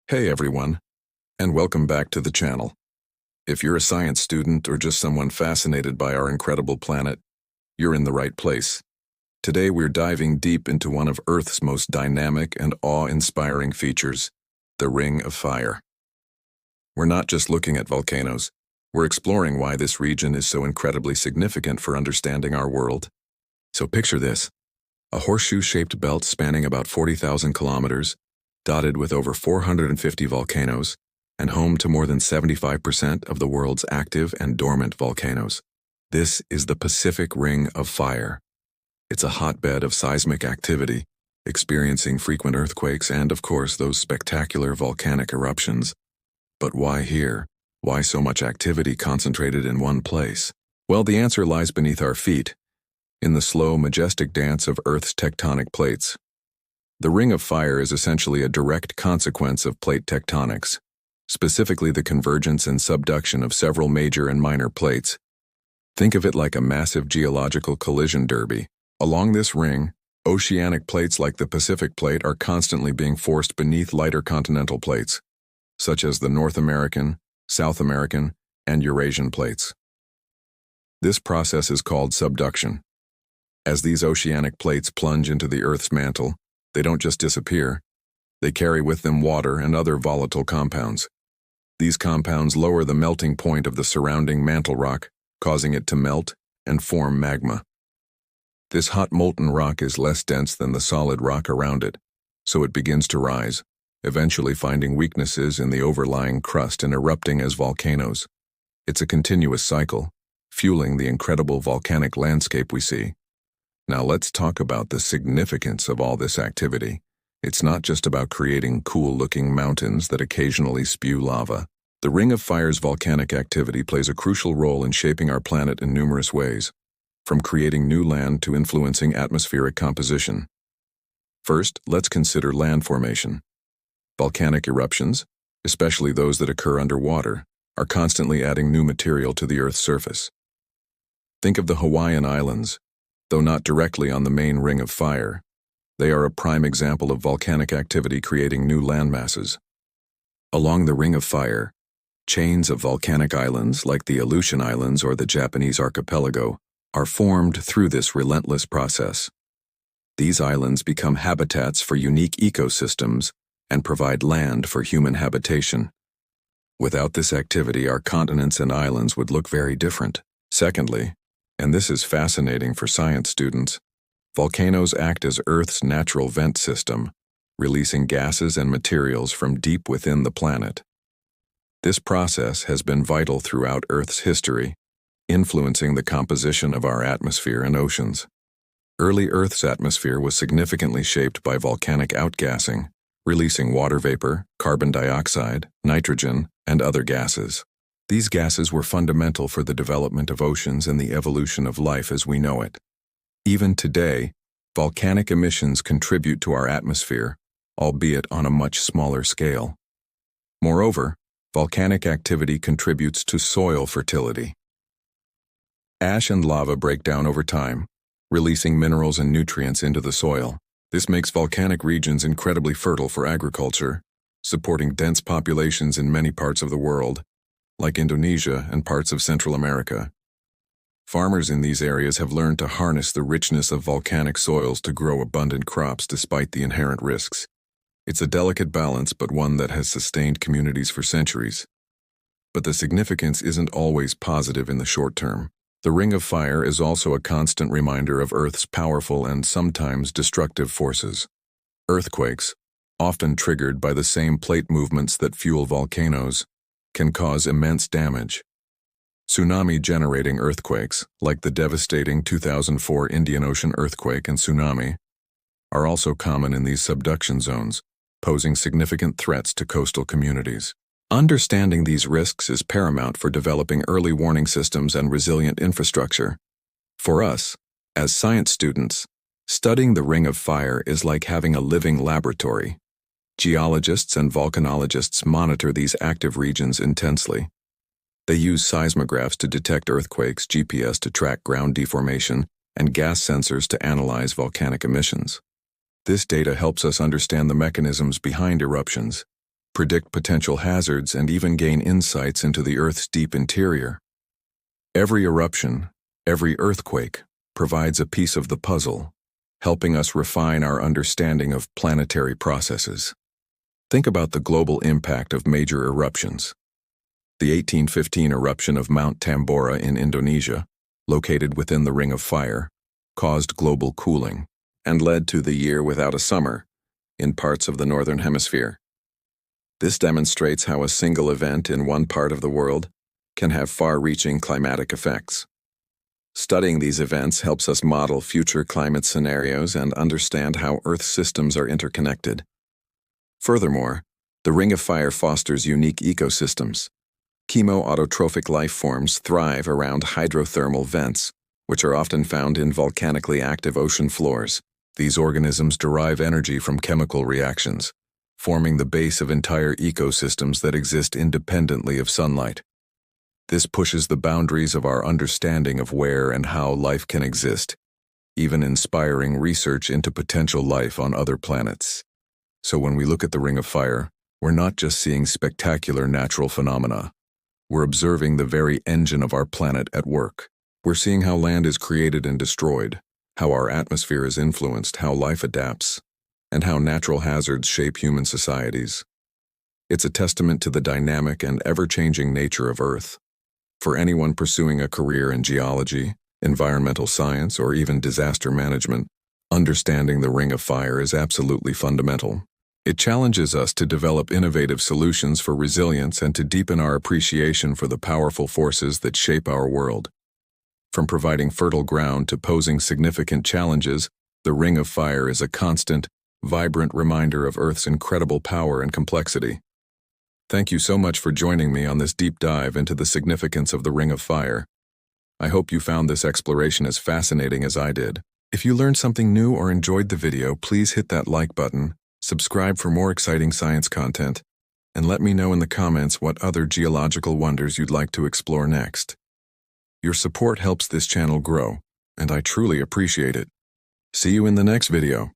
Hey everyone, and welcome back to the channel. If you're a science student or just someone fascinated by our incredible planet, you're in the right place. Today we're diving deep into one of Earth's most dynamic and awe-inspiring features, the Ring of Fire. We're not just looking at volcanoes, we're exploring why this region is so incredibly significant for understanding our world. So picture this, a horseshoe-shaped belt spanning about 40,000 kilometers, dotted with over 450 volcanoes, and home to more than 75% of the world's active and dormant volcanoes. This is the Pacific Ring of Fire. It's a hotbed of seismic activity, experiencing frequent earthquakes and, of course, those spectacular volcanic eruptions. But why here? Why so much activity concentrated in one place? Well, the answer lies beneath our feet, in the slow, majestic dance of Earth's tectonic plates. The Ring of Fire is essentially a direct consequence of plate tectonics, specifically the convergence and subduction of several major and minor plates. Think of it like a massive geological collision derby. Along this ring, oceanic plates like the Pacific Plate are constantly being forced beneath lighter continental plates, such as the North American, South American, and Eurasian plates. This process is called subduction. As these oceanic plates plunge into the Earth's mantle, they don't just disappear, they carry with them water and other volatile compounds. These compounds lower the melting point of the surrounding mantle rock, causing it to melt and form magma. This hot molten rock is less dense than the solid rock around it, so it begins to rise, eventually finding weaknesses in the overlying crust and erupting as volcanoes. It's a continuous cycle, fueling the incredible volcanic landscape we see. Now let's talk about the significance of all this activity. It's not just about creating cool-looking mountains that occasionally spew lava. The Ring of Fire's volcanic activity plays a crucial role in shaping our planet in numerous ways, from creating new land to influencing atmospheric composition. First, let's consider land formation. Volcanic eruptions, especially those that occur underwater, are constantly adding new material to the Earth's surface. Think of the Hawaiian Islands. Though not directly on the main Ring of Fire, they are a prime example of volcanic activity creating new landmasses. Along the Ring of Fire, chains of volcanic islands like the Aleutian Islands or the Japanese archipelago are formed through this relentless process. These islands become habitats for unique ecosystems and provide land for human habitation. Without this activity, our continents and islands would look very different. Secondly, and this is fascinating for science students, volcanoes act as Earth's natural vent system, releasing gases and materials from deep within the planet. This process has been vital throughout Earth's history, influencing the composition of our atmosphere and oceans. Early Earth's atmosphere was significantly shaped by volcanic outgassing, releasing water vapor, carbon dioxide, nitrogen, and other gases. These gases were fundamental for the development of oceans and the evolution of life as we know it. Even today, volcanic emissions contribute to our atmosphere, albeit on a much smaller scale. Moreover, volcanic activity contributes to soil fertility. Ash and lava break down over time, releasing minerals and nutrients into the soil. This makes volcanic regions incredibly fertile for agriculture, supporting dense populations in many parts of the world, like Indonesia and parts of Central America. Farmers in these areas have learned to harness the richness of volcanic soils to grow abundant crops despite the inherent risks. It's a delicate balance, but one that has sustained communities for centuries. But the significance isn't always positive in the short term. The Ring of Fire is also a constant reminder of Earth's powerful and sometimes destructive forces. Earthquakes, often triggered by the same plate movements that fuel volcanoes, can cause immense damage. Tsunami-generating earthquakes, like the devastating 2004 Indian Ocean earthquake and tsunami, are also common in these subduction zones, posing significant threats to coastal communities. Understanding these risks is paramount for developing early warning systems and resilient infrastructure. For us, as science students, studying the Ring of Fire is like having a living laboratory. Geologists and volcanologists monitor these active regions intensely. They use seismographs to detect earthquakes, GPS to track ground deformation, and gas sensors to analyze volcanic emissions. This data helps us understand the mechanisms behind eruptions, predict potential hazards, and even gain insights into the Earth's deep interior. Every eruption, every earthquake, provides a piece of the puzzle, helping us refine our understanding of planetary processes. Think about the global impact of major eruptions. The 1815 eruption of Mount Tambora in Indonesia, located within the Ring of Fire, caused global cooling and led to the year without a summer in parts of the Northern Hemisphere. This demonstrates how a single event in one part of the world can have far-reaching climatic effects. Studying these events helps us model future climate scenarios and understand how Earth's systems are interconnected. Furthermore, the Ring of Fire fosters unique ecosystems. Chemoautotrophic life forms thrive around hydrothermal vents, which are often found in volcanically active ocean floors. These organisms derive energy from chemical reactions, forming the base of entire ecosystems that exist independently of sunlight. This pushes the boundaries of our understanding of where and how life can exist, even inspiring research into potential life on other planets. So when we look at the Ring of Fire, we're not just seeing spectacular natural phenomena. We're observing the very engine of our planet at work. We're seeing how land is created and destroyed, how our atmosphere is influenced, how life adapts, and how natural hazards shape human societies. It's a testament to the dynamic and ever-changing nature of Earth. For anyone pursuing a career in geology, environmental science, or even disaster management, understanding the Ring of Fire is absolutely fundamental. It challenges us to develop innovative solutions for resilience and to deepen our appreciation for the powerful forces that shape our world. From providing fertile ground to posing significant challenges, the Ring of Fire is a constant, vibrant reminder of Earth's incredible power and complexity. Thank you so much for joining me on this deep dive into the significance of the Ring of Fire. I hope you found this exploration as fascinating as I did. If you learned something new or enjoyed the video, please hit that like button, subscribe for more exciting science content, and let me know in the comments what other geological wonders you'd like to explore next. Your support helps this channel grow, and I truly appreciate it. See you in the next video.